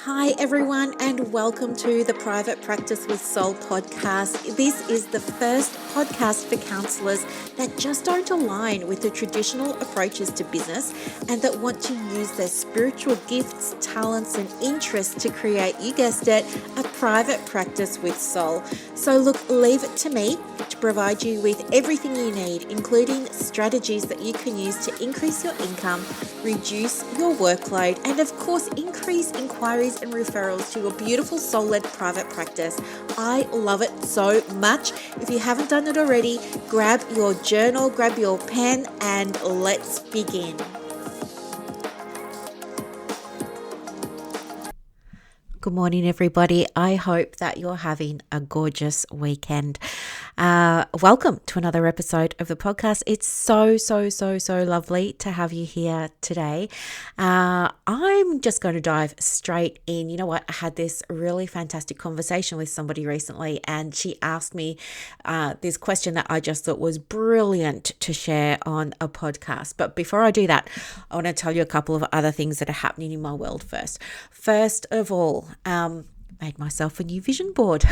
Hi, everyone, and welcome to the Private Practice with Soul podcast. This is the first podcast for counsellors that just don't align with the traditional approaches to business and that want to use their spiritual gifts, talents, and interests to create, you guessed it, a private practice with soul. So, look, leave it to me to provide you with everything you need, including strategies that you can use to increase your income, reduce your workload, and of course, increase inquiries and referrals to your beautiful soul-led private practice. I love it so much. If you haven't done it already, grab your journal, grab your pen, and let's begin. Good morning, everybody. I hope that you're having a gorgeous weekend. Welcome to another episode of the podcast. It's so lovely to have you here today. I'm just going to dive straight in. You know what? I had this really fantastic conversation with somebody recently, and she asked me this question that I just thought was brilliant to share on a podcast. But before I do that, I want to tell you a couple of other things that are happening in my world first. First of all, made myself a new vision board.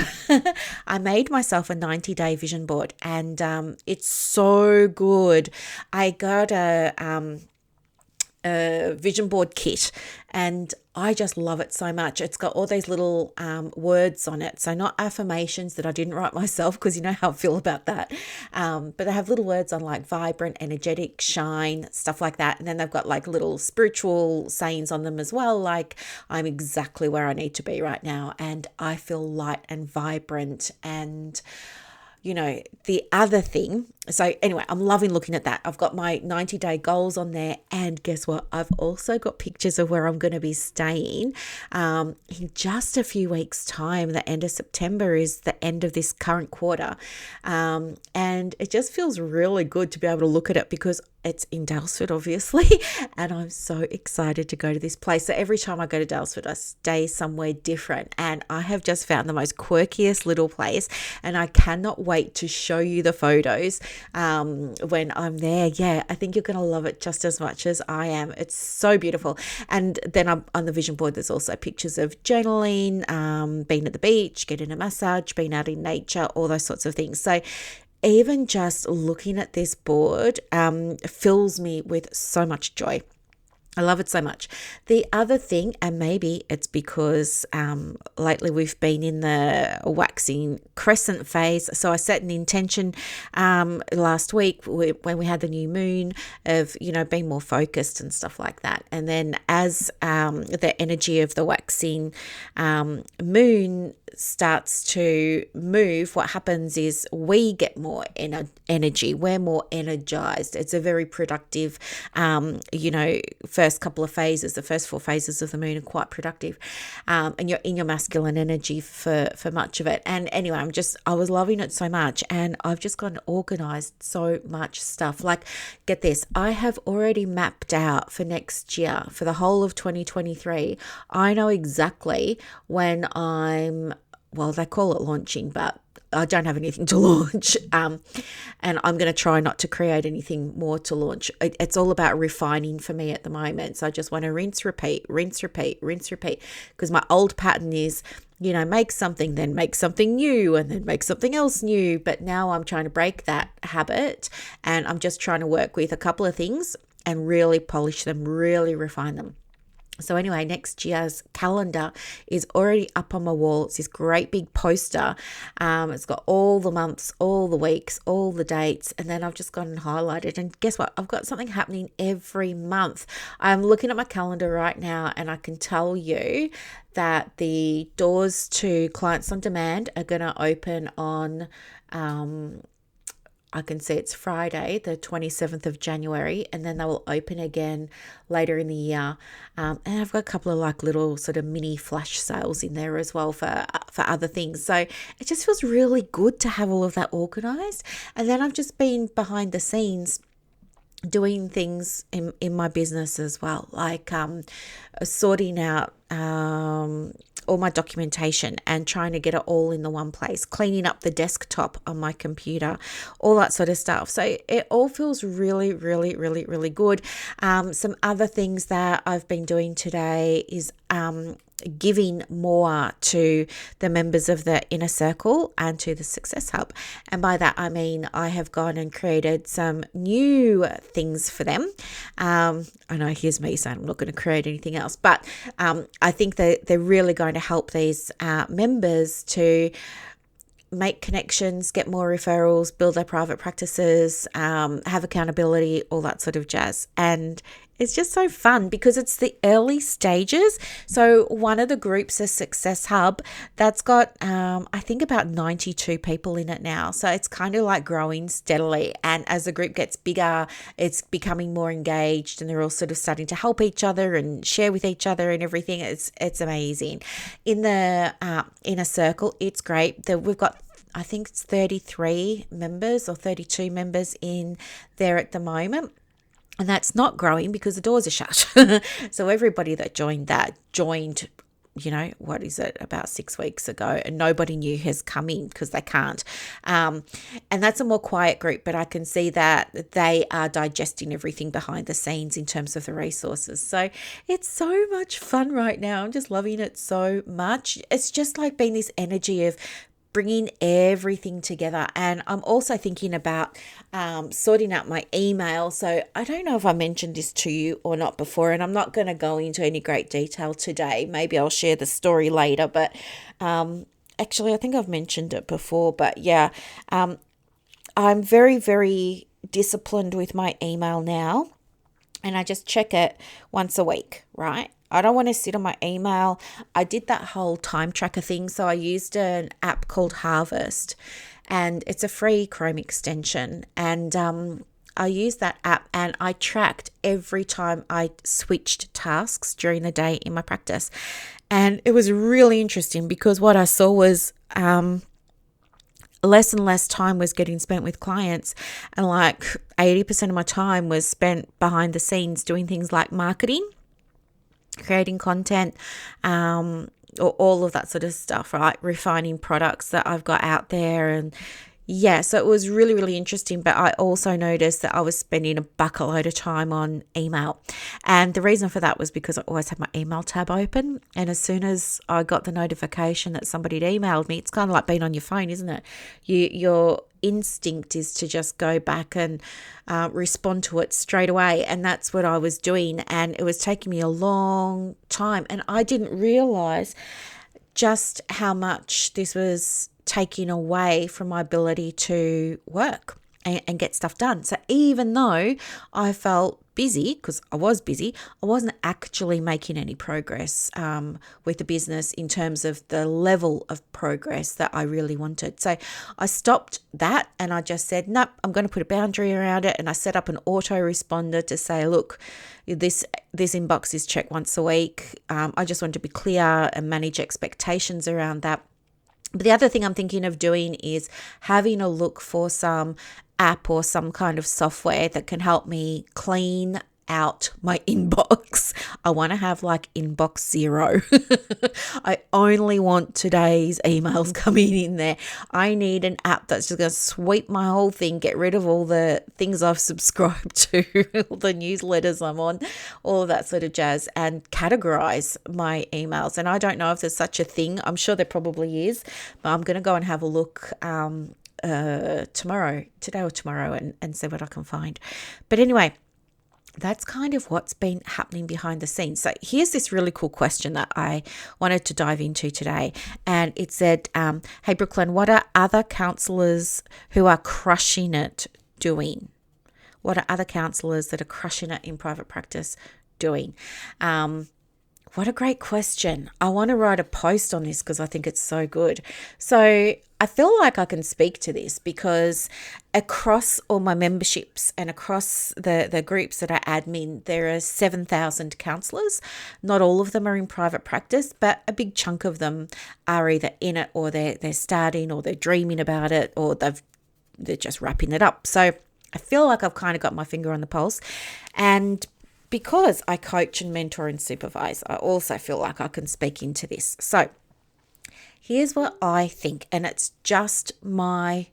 I made myself a 90-day vision board, and it's so good. I got a vision board kit, and I just love it so much. It's got all these little words on it. So not affirmations that I didn't write myself, because you know how I feel about that. But I have little words on like vibrant, energetic, shine, stuff like that. And then they've got like little spiritual sayings on them as well. Like, I'm exactly where I need to be right now, and I feel light and vibrant. And you know, the other thing, so anyway, I'm loving looking at that. I've got my 90-day goals on there, and guess what? I've also got pictures of where I'm going to be staying in just a few weeks' time. The end of September is the end of this current quarter, and it just feels really good to be able to look at it, because it's in Daylesford, obviously, and I'm so excited to go to this place. So every time I go to Daylesford, I stay somewhere different, and I have just found the most quirkiest little place, and I cannot wait to show you the photos when I'm there. Yeah, I think you're going to love it just as much as I am. It's so beautiful. And then on the vision board, there's also pictures of journaling, being at the beach, getting a massage, being out in nature, all those sorts of things. So even just looking at this board fills me with so much joy. I love it so much. The other thing, and maybe it's because lately we've been in the waxing crescent phase. So I set an intention last week when we had the new moon of, you know, being more focused and stuff like that. And then as the energy of the waxing moon starts to move, what happens is we get more energy. We're more energized. It's a very productive, first couple of phases. The first 4 phases of the moon are quite productive, and you're in your masculine energy for much of it. And anyway, I was loving it so much, and I've just gotten organized so much stuff. Like, get this, I have already mapped out for next year, for the whole of 2023. I know exactly when they call it launching, but I don't have anything to launch, and I'm going to try not to create anything more to launch. It's all about refining for me at the moment. So I just want to rinse, repeat, because my old pattern is, you know, make something, then make something new, and then make something else new. But now I'm trying to break that habit, and I'm just trying to work with a couple of things and really polish them, really refine them. So anyway, next year's calendar is already up on my wall. It's this great big poster. It's got all the months, all the weeks, all the dates, and then I've just gone and highlighted. And guess what? I've got something happening every month. I'm looking at my calendar right now, and I can tell you that the doors to Clients on Demand are going to open on I can see it's Friday, the 27th of January, and then they will open again later in the year. And I've got a couple of like little sort of mini flash sales in there as well for other things. So it just feels really good to have all of that organized. And then I've just been behind the scenes doing things in my business as well, like sorting out all my documentation and trying to get it all in the one place, cleaning up the desktop on my computer, all that sort of stuff. So it all feels really, really, really, really good. Some other things that I've been doing today is giving more to the members of the inner circle and to the Success Hub. And by that, I mean I have gone and created some new things for them. I know, here's me saying I'm not going to create anything else, but I think that they're really going to help these members to make connections, get more referrals, build their private practices, have accountability, all that sort of jazz. And it's just so fun because it's the early stages. So one of the groups is Success Hub. That's got, I think, about 92 people in it now. So it's kind of like growing steadily. And as the group gets bigger, it's becoming more engaged, and they're all sort of starting to help each other and share with each other and everything. It's amazing. In the inner circle, it's great. We've got, I think it's 33 members or 32 members in there at the moment. And that's not growing because the doors are shut. So everybody that joined, what is it, about 6 weeks ago, and nobody new has come in because they can't. And that's a more quiet group, but I can see that they are digesting everything behind the scenes in terms of the resources. So it's so much fun right now. I'm just loving it so much. It's just like being this energy of bringing everything together. And I'm also thinking about sorting out my email. So I don't know if I mentioned this to you or not before, and I'm not going to go into any great detail today. Maybe I'll share the story later, but actually I think I've mentioned it before. But yeah, I'm very, very disciplined with my email now, and I just check it once a week, right? I don't want to sit on my email. I did that whole time tracker thing. So I used an app called Harvest, and it's a free Chrome extension. And I used that app, and I tracked every time I switched tasks during the day in my practice. And it was really interesting because what I saw was less and less time was getting spent with clients, and like 80% of my time was spent behind the scenes doing things like marketing, creating content, or all of that sort of stuff, right? Refining products that I've got out there. And yeah, so it was really, really interesting. But I also noticed that I was spending a bucketload of time on email. And the reason for that was because I always had my email tab open. And as soon as I got the notification that somebody had emailed me, it's kind of like being on your phone, isn't it? Your instinct is to just go back and respond to it straight away. And that's what I was doing. And it was taking me a long time. And I didn't realize just how much this was taking away from my ability to work and get stuff done. So even though I felt busy, because I was busy, I wasn't actually making any progress with the business in terms of the level of progress that I really wanted. So I stopped that, and I just said, nope, I'm going to put a boundary around it. And I set up an autoresponder to say, look, this inbox is checked once a week. I just want to be clear and manage expectations around that. But the other thing I'm thinking of doing is having a look for some app or some kind of software that can help me clean out my inbox. I want to have like inbox zero. I only want today's emails coming in there. I need an app that's just going to sweep my whole thing, get rid of all the things I've subscribed to, all the newsletters I'm on, all of that sort of jazz, and categorize my emails. And I don't know if there's such a thing. I'm sure there probably is, but I'm going to go and have a look today or tomorrow, and see what I can find. But anyway, that's kind of what's been happening behind the scenes. So here's this really cool question that I wanted to dive into today. And it said, hey, Brooklyn, what are other counsellors who are crushing it doing? What are other counsellors that are crushing it in private practice doing? What a great question. I want to write a post on this because I think it's so good. So I feel like I can speak to this because across all my memberships and across the groups that I admin, there are 7,000 counsellors. Not all of them are in private practice, but a big chunk of them are either in it, or they're starting, or they're dreaming about it, or they're just wrapping it up. So I feel like I've kind of got my finger on the pulse. And because I coach and mentor and supervise, I also feel like I can speak into this. So here's what I think, and it's just my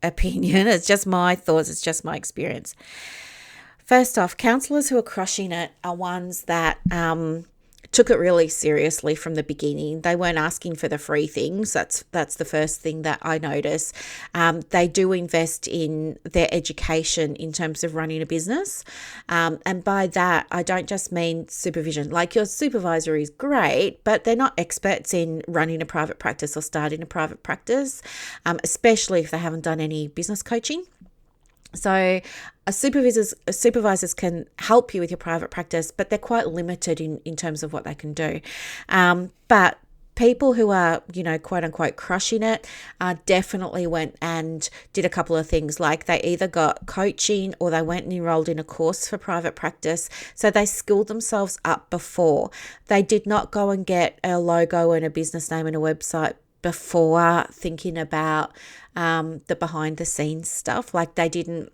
opinion. It's just my thoughts. It's just my experience. First off, counsellors who are crushing it are ones that took it really seriously from the beginning. They weren't asking for the free things. That's the first thing that I notice. They do invest in their education in terms of running a business. And by that, I don't just mean supervision. Like, your supervisor is great, but they're not experts in running a private practice or starting a private practice, especially if they haven't done any business coaching. So supervisors can help you with your private practice, but they're quite limited in terms of what they can do. But people who are, quote unquote, crushing it, definitely went and did a couple of things. Like, they either got coaching or they went and enrolled in a course for private practice. So they skilled themselves up before. They did not go and get a logo and a business name and a website before thinking about the behind the scenes stuff. Like, they didn't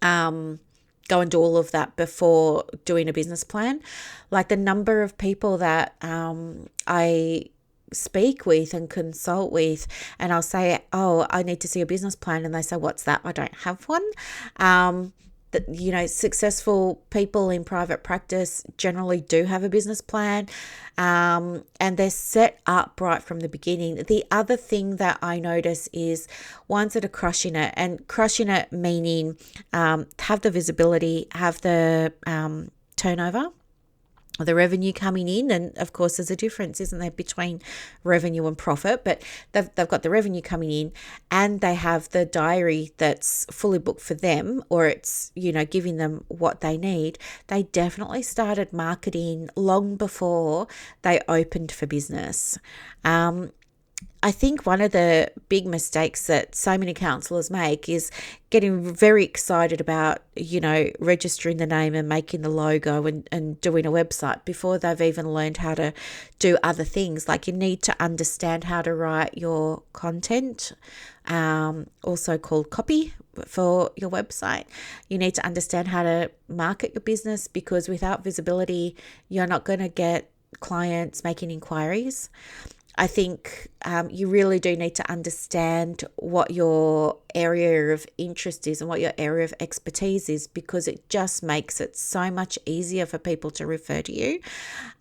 go and do all of that before doing a business plan. Like, the number of people that I speak with and consult with, and I'll say, oh, I need to see a business plan, and they say, what's that? I don't have one. Successful people in private practice generally do have a business plan, and they're set up right from the beginning. The other thing that I notice is ones that are crushing it, and crushing it meaning have the visibility, have the turnover, the revenue coming in. And of course, there's a difference, isn't there, between revenue and profit, but they've got the revenue coming in, and they have the diary that's fully booked for them, or it's, giving them what they need. They definitely started marketing long before they opened for business. I think one of the big mistakes that so many counsellors make is getting very excited about, registering the name and making the logo and doing a website before they've even learned how to do other things. Like, you need to understand how to write your content, also called copy for your website. You need to understand how to market your business, because without visibility, you're not going to get clients making inquiries. I think you really do need to understand what your area of interest is and what your area of expertise is, because it just makes it so much easier for people to refer to you.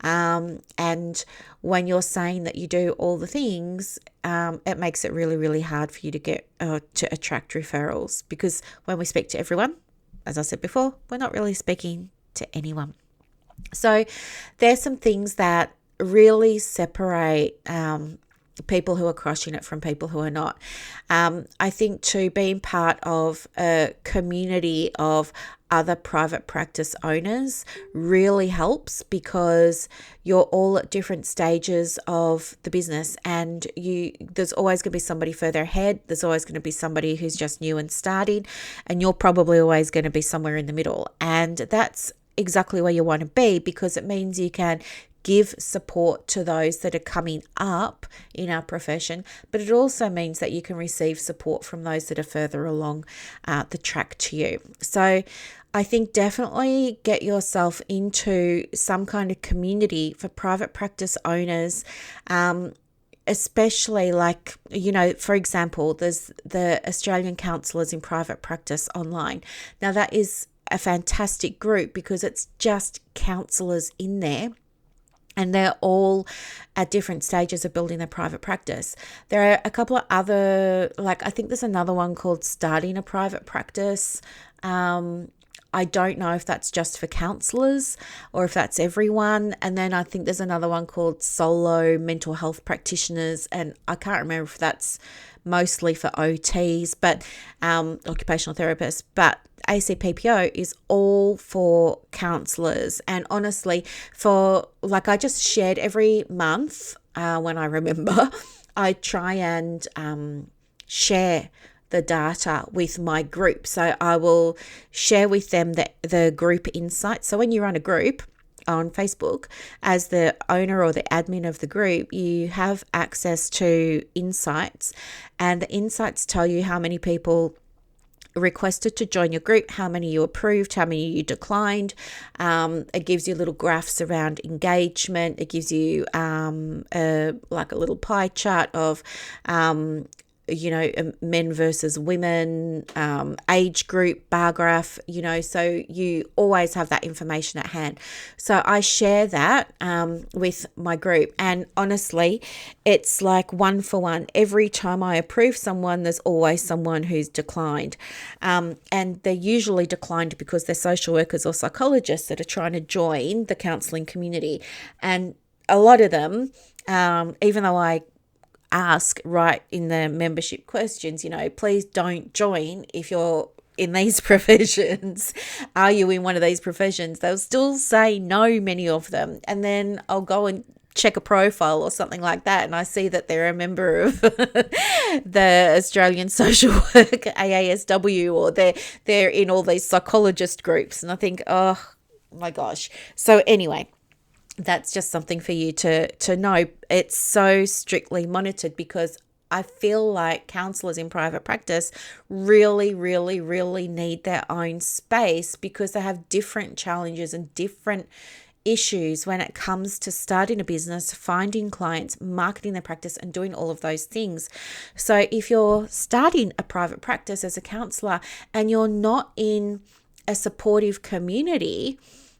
And when you're saying that you do all the things, it makes it really, really hard for you to get to attract referrals, because when we speak to everyone, as I said before, we're not really speaking to anyone. So there's some things that really separate people who are crushing it from people who are not. I think too, being part of a community of other private practice owners really helps, because you're all at different stages of the business, and there's always going to be somebody further ahead. There's always going to be somebody who's just new and starting, and you're probably always going to be somewhere in the middle. And that's exactly where you want to be, because it means you can give support to those that are coming up in our profession, but it also means that you can receive support from those that are further along the track to you. So I think definitely get yourself into some kind of community for private practice owners, especially for example, there's the Australian Counsellors in Private Practice online. Now, that is a fantastic group, because it's just counsellors in there, and they're all at different stages of building their private practice. There are a couple of other, I think there's another one called Starting a Private Practice. I don't know if that's just for counsellors or if that's everyone. And then I think there's another one called Solo Mental Health Practitioners, and I can't remember if that's mostly for OTs, but occupational therapists. But ACPPO is all for counsellors. And honestly, I just shared every month when I remember, I try and share the data with my group. So I will share with them the group insights. So when you run a group on Facebook, as the owner or the admin of the group, you have access to insights, and the insights tell you how many people requested to join your group, how many you approved, how many you declined. It gives you little graphs around engagement. It gives you a little pie chart of men versus women, age group, bar graph, so you always have that information at hand. So I share that with my group. And honestly, it's like one for one. Every time I approve someone, there's always someone who's declined. And they're usually declined because they're social workers or psychologists that are trying to join the counselling community. And a lot of them, even though I ask right in the membership questions, please don't join if you're in these professions. Are you in one of these professions? They'll still say no, many of them. And then I'll go and check a profile or something like that, and I see that they're a member of the Australian Social Work AASW, or they're in all these psychologist groups, and I think, oh my gosh. So anyway, that's just something for you to know. It's so strictly monitored because I feel like counsellors in private practice really, really, really need their own space because they have different challenges and different issues when it comes to starting a business, finding clients, marketing their practice, and doing all of those things. So if you're starting a private practice as a counsellor and you're not in a supportive community,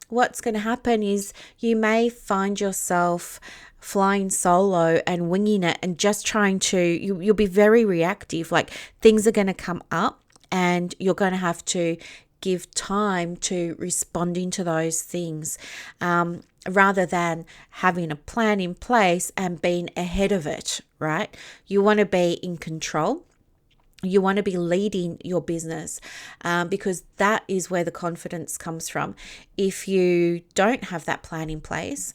what's going to happen is you may find yourself flying solo and winging it and just trying to, you'll be very reactive. Like things are going to come up and you're going to have to give time to responding to those things, rather than having a plan in place and being ahead of it, right? You want to be in control. You want to be leading your business, because that is where the confidence comes from. If you don't have that plan in place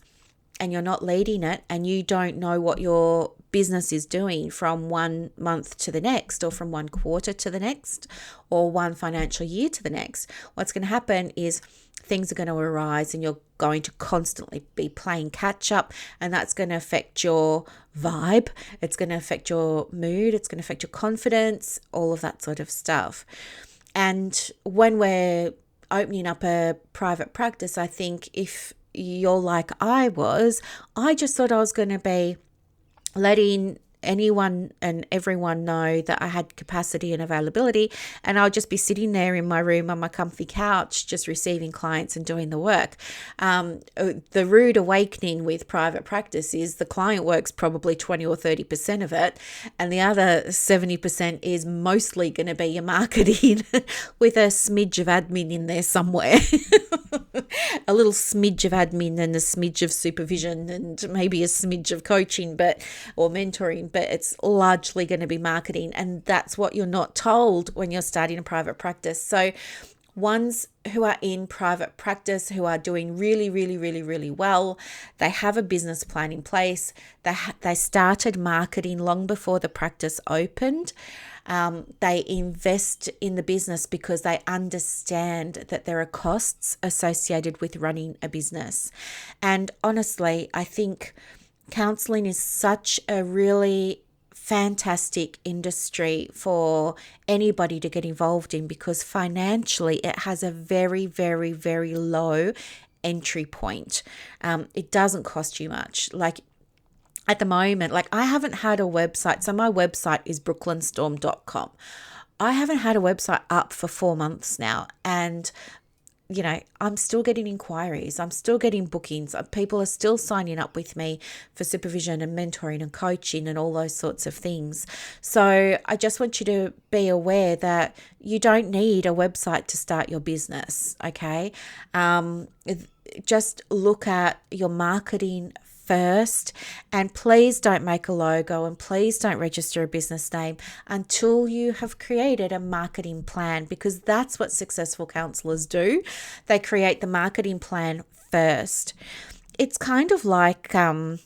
and you're not leading it and you don't know what your business is doing from 1 month to the next, or from 1 quarter to the next, or 1 financial year to the next, what's going to happen is things are going to arise and you're going to constantly be playing catch up, and that's going to affect your vibe. It's going to affect your mood. It's going to affect your confidence, all of that sort of stuff. And when we're opening up a private practice, I think if you're like I was, I just thought I was going to be letting anyone and everyone know that I had capacity and availability, and I'll just be sitting there in my room on my comfy couch just receiving clients and doing the work. The rude awakening with private practice is the client work's probably 20 or 30% of it, and the other 70% is mostly going to be your marketing with a smidge of admin in there somewhere. A little smidge of admin and a smidge of supervision and maybe a smidge of coaching or mentoring, but it's largely going to be marketing, and that's what you're not told when you're starting a private practice. So ones who are in private practice who are doing really, really, really, really well, they have a business plan in place. They started marketing long before the practice opened. They invest in the business because they understand that there are costs associated with running a business. And honestly, I think counselling is such a really fantastic industry for anybody to get involved in, because financially it has a very, very, very low entry point. It doesn't cost you much. Like at the moment, like I haven't had a website. So my website is brooklynstorme.com. I haven't had a website up for 4 months now. And I'm still getting inquiries. I'm still getting bookings. People are still signing up with me for supervision and mentoring and coaching and all those sorts of things. So I just want you to be aware that you don't need a website to start your business, okay? Just look at your marketing first, and please don't make a logo and please don't register a business name until you have created a marketing plan, because that's what successful counsellors do. They create the marketing plan first. It's kind of like, I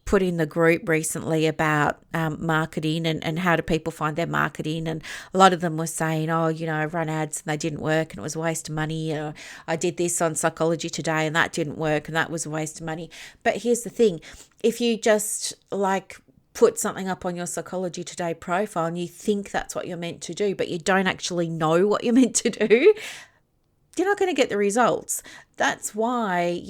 put in the group recently about marketing and how do people find their marketing, and a lot of them were saying, I run ads and they didn't work and it was a waste of money, or I did this on Psychology Today and that didn't work and that was a waste of money. But here's the thing, if you just put something up on your Psychology Today profile and you think that's what you're meant to do, but you don't actually know what you're meant to do, you're not going to get the results. That's why,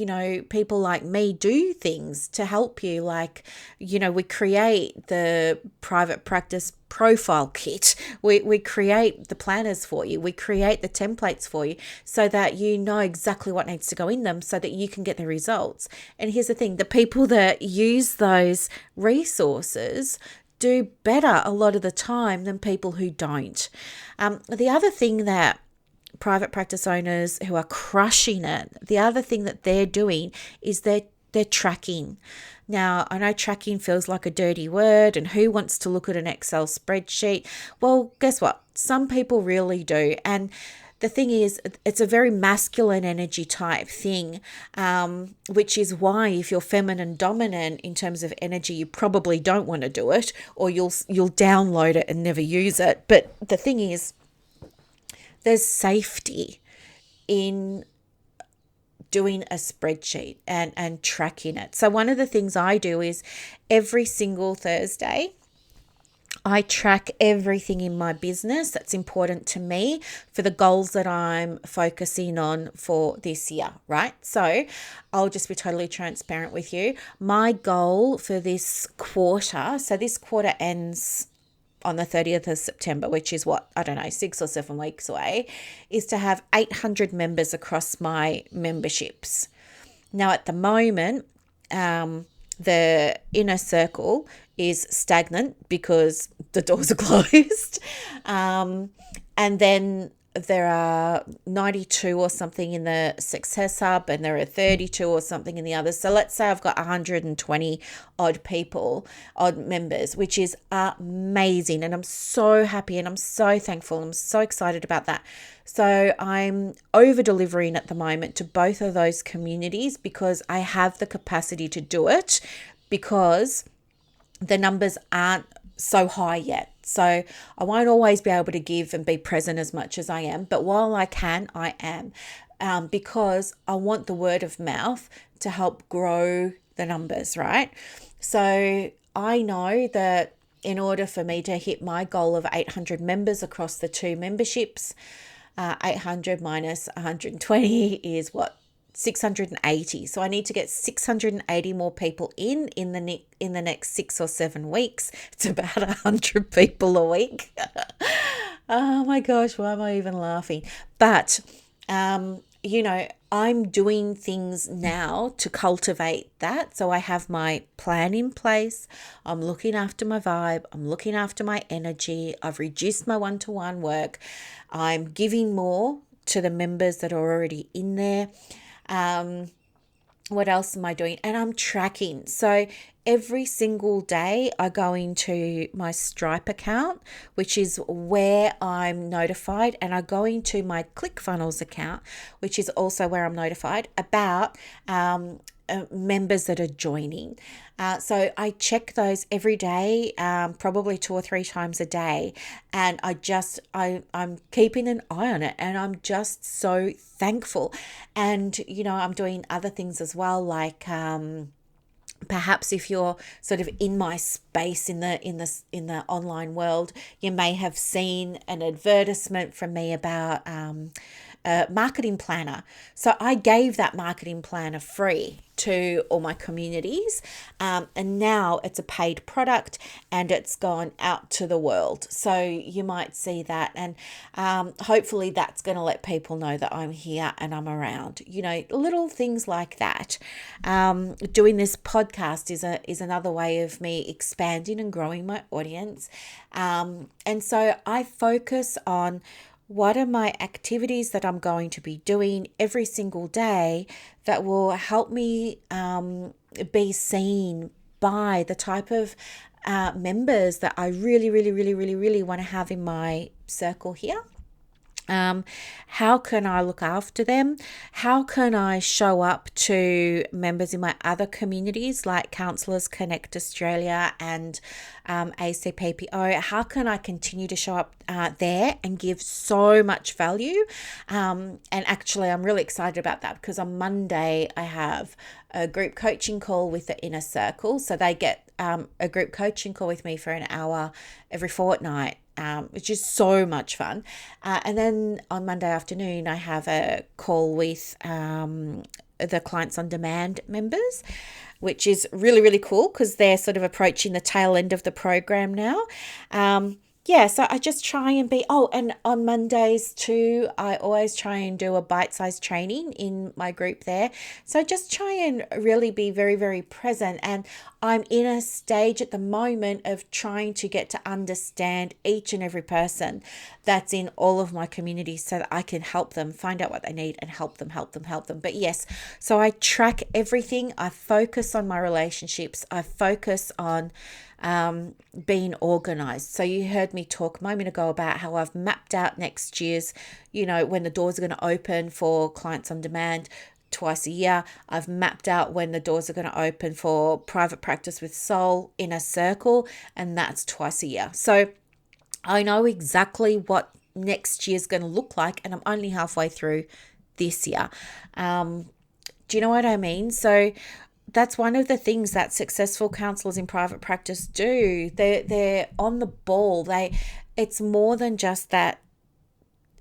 people like me do things to help you. Like, we create the private practice profile kit. We create the planners for you. We create the templates for you so that you know exactly what needs to go in them so that you can get the results. And here's the thing, the people that use those resources do better a lot of the time than people who don't. The other thing that private practice owners who are crushing it, the other thing that they're doing is they're tracking. Now, I know tracking feels like a dirty word, and who wants to look at an Excel spreadsheet? Well, guess what? Some people really do. And the thing is, it's a very masculine energy type thing, which is why if you're feminine dominant in terms of energy, you probably don't want to do it, or you'll download it and never use it. But the thing is, there's safety in doing a spreadsheet and tracking it. So one of the things I do is every single Thursday, I track everything in my business that's important to me for the goals that I'm focusing on for this year, right? So I'll just be totally transparent with you. My goal for this quarter, so this quarter ends on the 30th of September, which is 6 or 7 weeks away, is to have 800 members across my memberships. Now, at the moment, the inner circle is stagnant because the doors are closed. And then there are 92 or something in the Success Hub, and there are 32 or something in the others. So let's say I've got 120 odd members, which is amazing. And I'm so happy and I'm so thankful. I'm so excited about that. So I'm over delivering at the moment to both of those communities because I have the capacity to do it, because the numbers aren't so high yet. So I won't always be able to give and be present as much as I am. But while I can, I am, because I want the word of mouth to help grow the numbers, right? So I know that in order for me to hit my goal of 800 members across the 2 memberships, 800 minus 120 is what? 680. So I need to get 680 more people in the next 6 or 7 weeks. It's about 100 people a week. Oh my gosh, why am I even laughing? But I'm doing things now to cultivate that. So I have my plan in place. I'm looking after my vibe. I'm looking after my energy. I've reduced my one-to-one work. I'm giving more to the members that are already in there. What else am I doing? And I'm tracking. So every single day I go into my Stripe account, which is where I'm notified, and I go into my ClickFunnels account, which is also where I'm notified about members that are joining. So I check those every day, probably 2 or 3 times a day. And I'm keeping an eye on it, and I'm just so thankful. And, I'm doing other things as well, like, perhaps if you're sort of in my space in the online world, you may have seen an advertisement from me about a marketing planner. So I gave that marketing planner free to all my communities, and now it's a paid product and it's gone out to the world. So you might see that, and hopefully that's going to let people know that I'm here and I'm around. Little things like that. Doing this podcast is another way of me expanding and growing my audience, and so I focus on what are my activities that I'm going to be doing every single day that will help me be seen by the type of members that I really, really, really, really, really want to have in my circle here. How can I look after them? How can I show up to members in my other communities like Counsellors Connect Australia and ACPPO? How can I continue to show up there and give so much value? And actually, I'm really excited about that because on Monday I have a group coaching call with the Inner Circle. So they get a group coaching call with me for an hour every fortnight. which is so much fun. And then on Monday afternoon, I have a call with the Clients on Demand members, which is really, really cool because they're sort of approaching the tail end of the program now. So I just try and and on Mondays too, I always try and do a bite-sized training in my group there. So I just try and really be very, very present. And I'm in a stage at the moment of trying to get to understand each and every person that's in all of my communities so that I can help them find out what they need and help them. But yes, so I track everything. I focus on my relationships. I focus on being organized. So you heard me talk a moment ago about how I've mapped out next year's, when the doors are going to open for Clients on Demand twice a year. I've mapped out when the doors are going to open for Private Practice with Soul Inner Circle, and that's twice a year. So I know exactly what next year's going to look like, and I'm only halfway through this year. Do you know what I mean? So that's one of the things that successful counselors in private practice do. They're on the ball. It's more than just that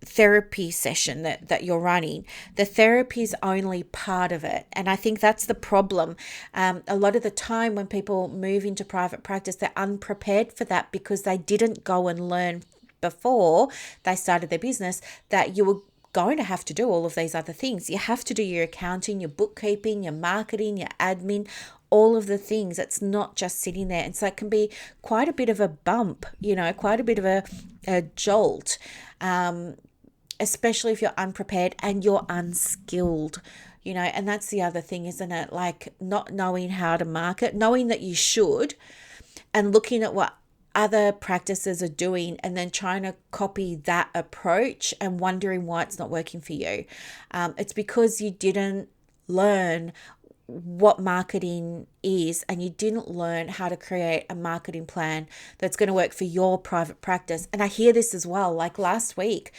therapy session that you're running. The therapy is only part of it. And I think that's the problem. A lot of the time when people move into private practice, they're unprepared for that because they didn't go and learn before they started their business that you were going to have to do all of these other things. You have to do your accounting, your bookkeeping, your marketing, your admin, all of the things. It's not just sitting there. And so it can be quite a bit of a bump, quite a bit of a jolt, especially if you're unprepared and you're unskilled, and that's the other thing, isn't it? Like not knowing how to market, knowing that you should, and looking at what other practices are doing and then trying to copy that approach and wondering why it's not working for you. It's because you didn't learn what marketing is and you didn't learn how to create a marketing plan that's going to work for your private practice. And I hear this as well, like last week,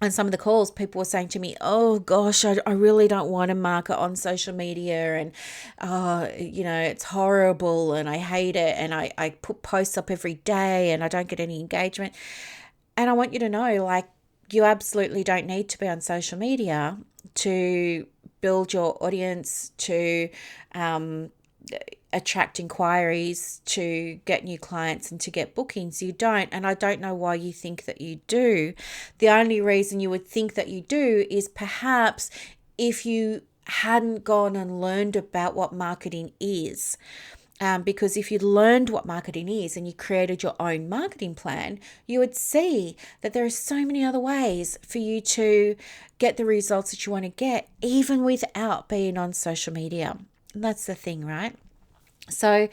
on some of the calls, people were saying to me, oh gosh, I really don't want to market on social media, and it's horrible and I hate it, and I put posts up every day and I don't get any engagement. And I want you to know, like, you absolutely don't need to be on social media to build your audience, to attract inquiries, to get new clients and to get bookings. You don't. And I don't know why you think that you do. The only reason you would think that you do is perhaps if you hadn't gone and learned about what marketing is. Because if you learned what marketing is and you created your own marketing plan, you would see that there are so many other ways for you to get the results that you want to get, even without being on social media. And that's the thing, right? So,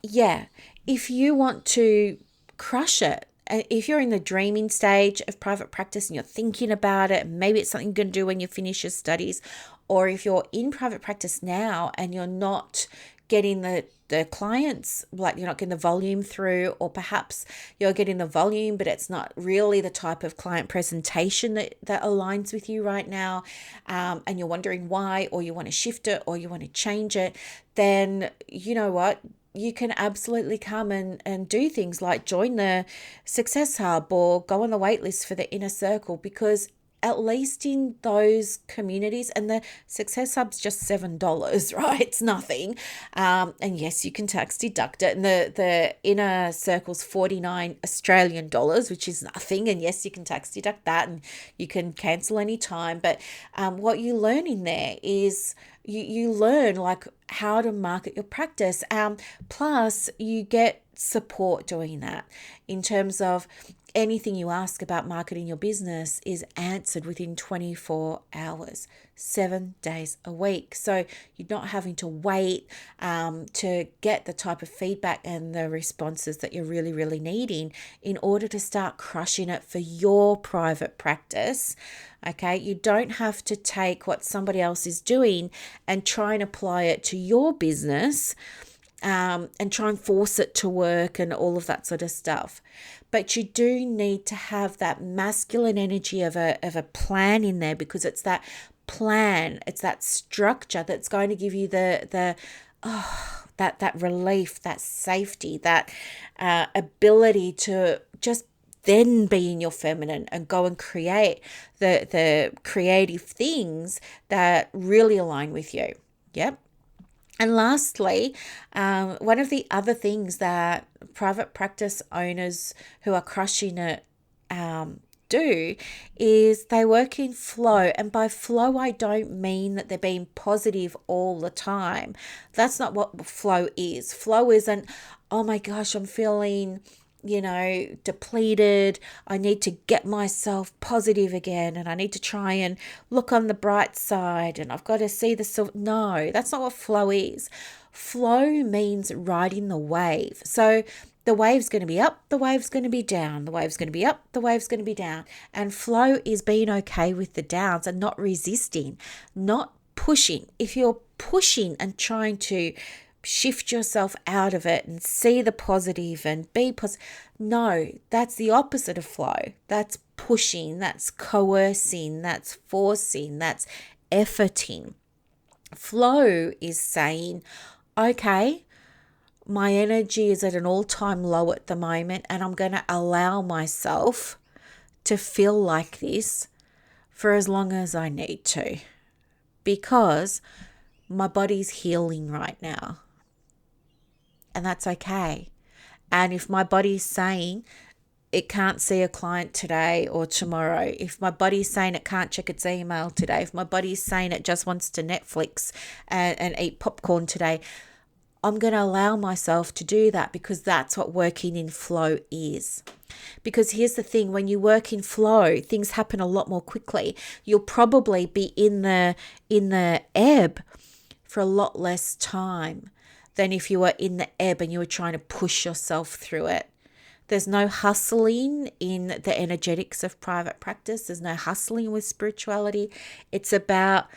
if you want to crush it, if you're in the dreaming stage of private practice and you're thinking about it, maybe it's something you're going to do when you finish your studies, or if you're in private practice now and you're not getting the clients, like you're not getting the volume through, or perhaps you're getting the volume, but it's not really the type of client presentation that aligns with you right now, and you're wondering why, or you want to shift it, or you want to change it, then you know what? You can absolutely come and do things like join the Success Hub or go on the wait list for the Inner Circle, because at least in those communities, and the Success Hub's just $7, right? It's nothing. And yes, you can tax deduct it. And the Inner Circle's 49 Australian dollars, which is nothing. And yes, you can tax deduct that and you can cancel any time. But what you learn in there is you learn like how to market your practice. Plus you get support doing that in terms of anything you ask about marketing your business is answered within 24 hours, 7 days a week. So you're not having to wait to get the type of feedback and the responses that you're really, really needing in order to start crushing it for your private practice. Okay, you don't have to take what somebody else is doing and try and apply it to your business. And try and force it to work and all of that sort of stuff. But you do need to have that masculine energy of a plan in there, because it's that plan, it's that structure that's going to give you the that relief, that safety, that ability to just then be in your feminine and go and create the creative things that really align with you. Yep. And lastly, one of the other things that private practice owners who are crushing it do is they work in flow. And by flow, I don't mean that they're being positive all the time. That's not what flow is. Flow isn't, oh my gosh, I'm feeling depleted. I need to get myself positive again, and I need to try and look on the bright side, and I've got to see the silver. No, that's not what flow is. Flow means riding the wave. So the wave's going to be up, the wave's going to be down, the wave's going to be up, the wave's going to be down. And flow is being okay with the downs and not resisting, not pushing. If you're pushing and trying to shift yourself out of it and see the positive and be positive. No, that's the opposite of flow. That's pushing, that's coercing, that's forcing, that's efforting. Flow is saying, okay, my energy is at an all-time low at the moment, and I'm going to allow myself to feel like this for as long as I need to, because my body's healing right now. And that's okay. And if my body's saying it can't see a client today or tomorrow, if my body's saying it can't check its email today, if my body's saying it just wants to Netflix and eat popcorn today, I'm going to allow myself to do that, because that's what working in flow is. Because here's the thing, when you work in flow, things happen a lot more quickly. You'll probably be in the ebb for a lot less time than if you were in the ebb and you were trying to push yourself through it. There's no hustling in the energetics of private practice. There's no hustling with spirituality. It's about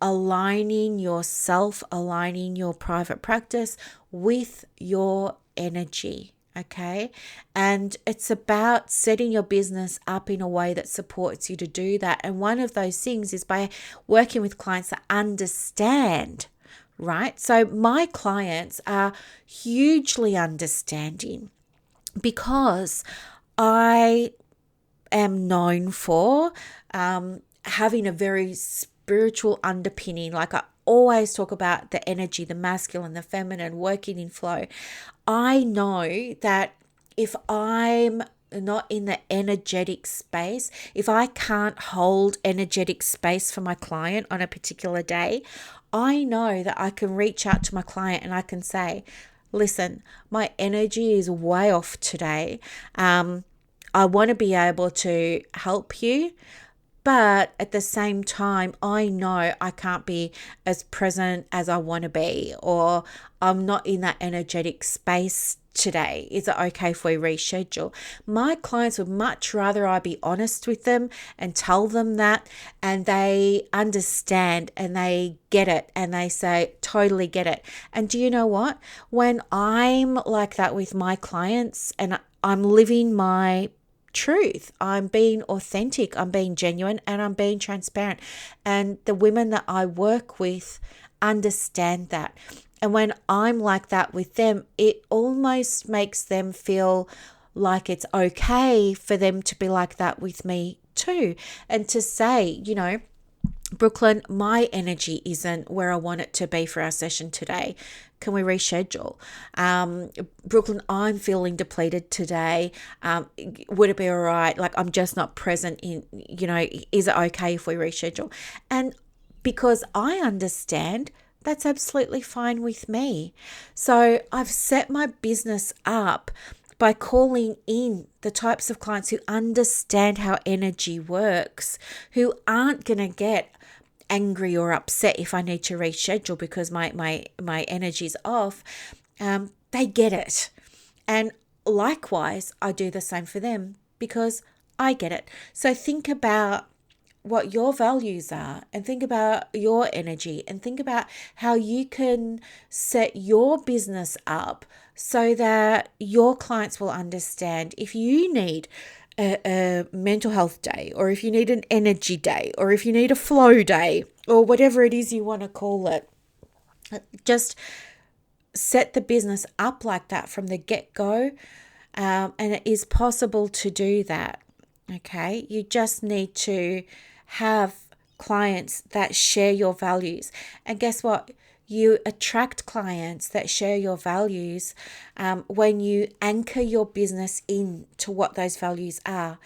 aligning yourself, aligning your private practice with your energy. Okay. And it's about setting your business up in a way that supports you to do that. And one of those things is by working with clients that understand. Right? So my clients are hugely understanding, because I am known for having a very spiritual underpinning. Like I always talk about the energy, the masculine, the feminine, working in flow. I know that if I'm not in the energetic space, if I can't hold energetic space for my client on a particular day, I know that I can reach out to my client and I can say, listen, my energy is way off today. I want to be able to help you, but at the same time, I know I can't be as present as I want to be, or I'm not in that energetic space today. Is it okay if we reschedule? My clients would much rather I be honest with them and tell them that, and they understand and they get it and they say, totally get it. And do you know what? When I'm like that with my clients and I'm living my truth, I'm being authentic, I'm being genuine, and I'm being transparent, and the women that I work with understand that. And when I'm like that with them, it almost makes them feel like it's okay for them to be like that with me too, and to say, Brooklyn, my energy isn't where I want it to be for our session today. Can we reschedule? Brooklyn, I'm feeling depleted today. Would it be all right? Like, I'm just not present in, is it okay if we reschedule? And because I understand, that's absolutely fine with me. So I've set my business up by calling in the types of clients who understand how energy works, who aren't going to get angry or upset if I need to reschedule because my energy's off. They get it. And likewise, I do the same for them because I get it. So think about what your values are, and think about your energy, and think about how you can set your business up so that your clients will understand if you need a mental health day, or if you need an energy day, or if you need a flow day, or whatever it is you want to call it. Just set the business up like that from the get-go. And it is possible to do that. Okay. You just need to have clients that share your values. And guess what? You attract clients that share your values when you anchor your business into what those values are.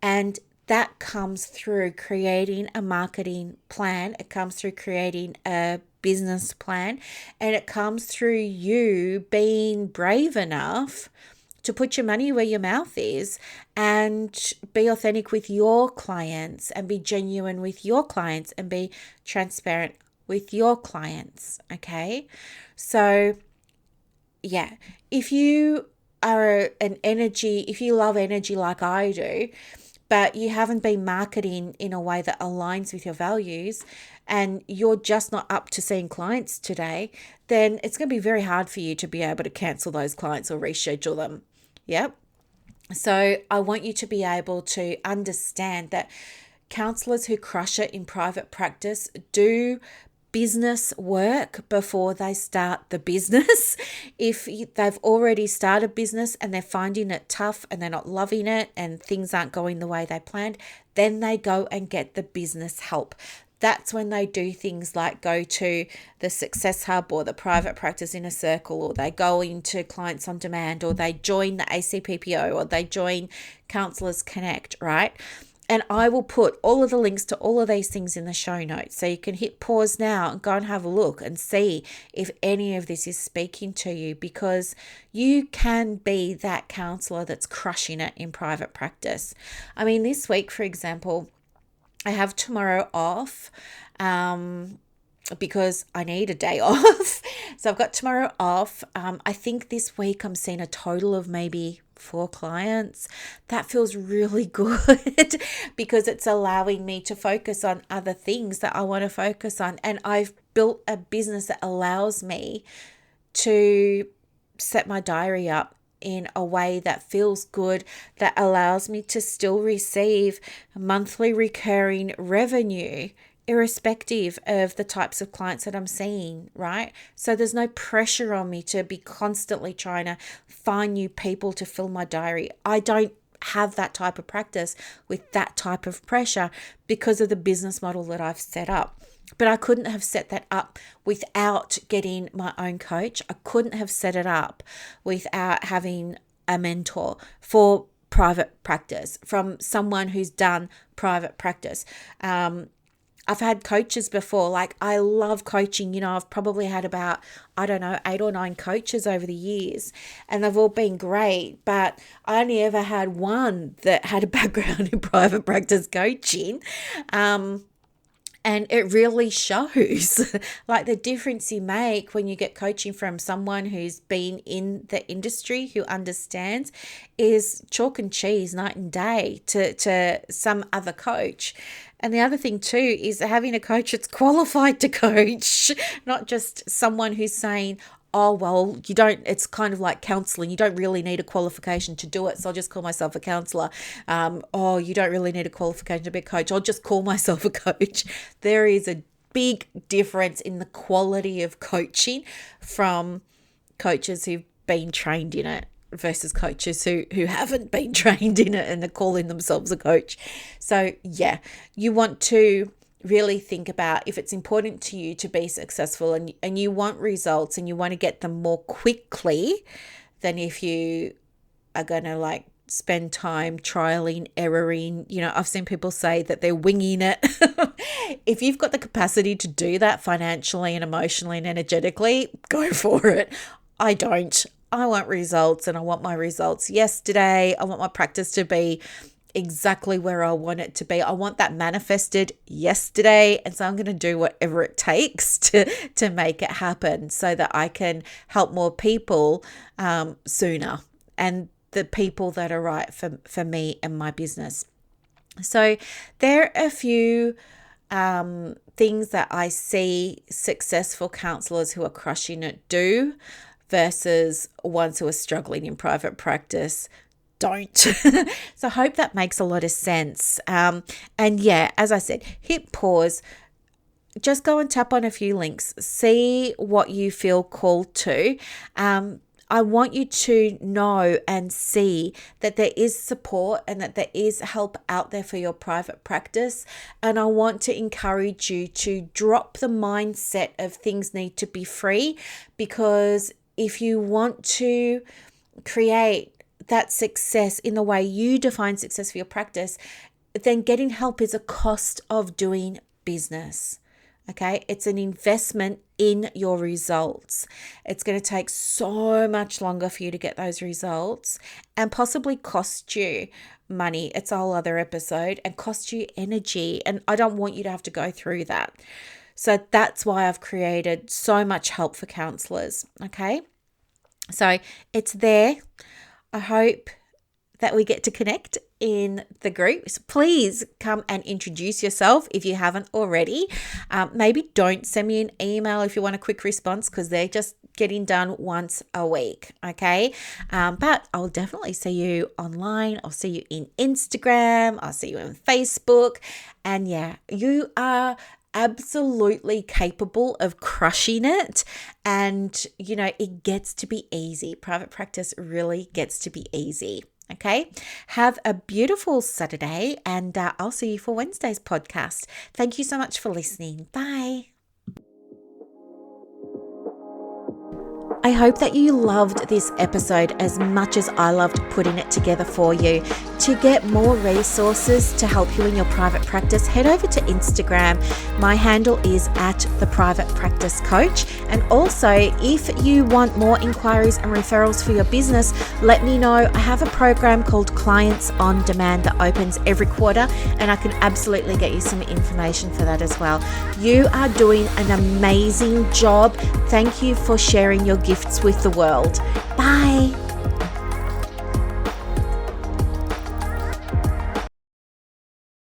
And that comes through creating a marketing plan. It comes through creating a business plan. And it comes through you being brave enough to put your money where your mouth is and be authentic with your clients and be genuine with your clients and be transparent with your clients. Okay. So yeah, if you are if you love energy like I do, but you haven't been marketing in a way that aligns with your values and you're just not up to seeing clients today, then it's going to be very hard for you to be able to cancel those clients or reschedule them. Yep. So I want you to be able to understand that counselors who crush it in private practice do business work before they start the business. If they've already started business and they're finding it tough and they're not loving it and things aren't going the way they planned, then they go and get the business help. That's when they do things like go to the Success Hub or the Private Practice Inner Circle, or they go into Clients on Demand, or they join the ACPPO, or they join Counsellors Connect, right? And I will put all of the links to all of these things in the show notes. So you can hit pause now and go and have a look and see if any of this is speaking to you, because you can be that counsellor that's crushing it in private practice. I mean, this week, for example, I have tomorrow off because I need a day off. So I've got tomorrow off. I think this week I'm seeing a total of maybe 4 clients. That feels really good because it's allowing me to focus on other things that I want to focus on. And I've built a business that allows me to set my diary up in a way that feels good, that allows me to still receive monthly recurring revenue, irrespective of the types of clients that I'm seeing, right? So there's no pressure on me to be constantly trying to find new people to fill my diary. I don't have that type of practice with that type of pressure because of the business model that I've set up. But I couldn't have set that up without getting my own coach. I couldn't have set it up without having a mentor for private practice from someone who's done private practice. I've had coaches before. Like, I love coaching. You know, I've probably had about, 8 or 9 coaches over the years, and they've all been great. But I only ever had one that had a background in private practice coaching. And it really shows like the difference you make when you get coaching from someone who's been in the industry, who understands, is chalk and cheese, night and day to some other coach. And the other thing too is having a coach that's qualified to coach, not just someone who's saying, oh, well, you don't, it's kind of like counseling. You don't really need a qualification to do it. So I'll just call myself a counselor. Oh, you don't really need a qualification to be a coach. I'll just call myself a coach. There is a big difference in the quality of coaching from coaches who've been trained in it versus coaches who haven't been trained in it and are calling themselves a coach. So yeah, you want to really think about if it's important to you to be successful and you want results and you want to get them more quickly than if you are going to like spend time trialing, erroring. You know, I've seen people say that they're winging it. If you've got the capacity to do that financially and emotionally and energetically, go for it. I don't. I want results, and I want my results yesterday. I want my practice to be exactly where I want it to be. I want that manifested yesterday. And so I'm going to do whatever it takes to make it happen so that I can help more people sooner, and the people that are right for me and my business. So there are a few things that I see successful counselors who are crushing it do versus ones who are struggling in private practice don't. So I hope that makes a lot of sense. And yeah, as I said, hit pause, just go and tap on a few links. See what you feel called to. I want you to know and see that there is support and that there is help out there for your private practice. And I want to encourage you to drop the mindset of things need to be free, because if you want to create that success in the way you define success for your practice, then getting help is a cost of doing business. Okay, it's an investment in your results. It's going to take so much longer for you to get those results and possibly cost you money. It's a whole other episode, and cost you energy. And I don't want you to have to go through that. So that's why I've created so much help for counsellors. Okay, so it's there. I hope that we get to connect in the group. So please come and introduce yourself if you haven't already. Maybe don't send me an email if you want a quick response, because they're just getting done once a week. Okay. But I'll definitely see you online. I'll see you in Instagram. I'll see you in Facebook. And yeah, you are absolutely capable of crushing it. And, you know, it gets to be easy. Private practice really gets to be easy. Okay, have a beautiful Saturday, and I'll see you for Wednesday's podcast. Thank you so much for listening. Bye. I hope that you loved this episode as much as I loved putting it together for you. To get more resources to help you in your private practice, head over to Instagram. My handle is @theprivatepracticecoach. And also, if you want more inquiries and referrals for your business, let me know. I have a program called Clients on Demand that opens every quarter, and I can absolutely get you some information for that as well. You are doing an amazing job. Thank you for sharing your gifts with the world. Bye.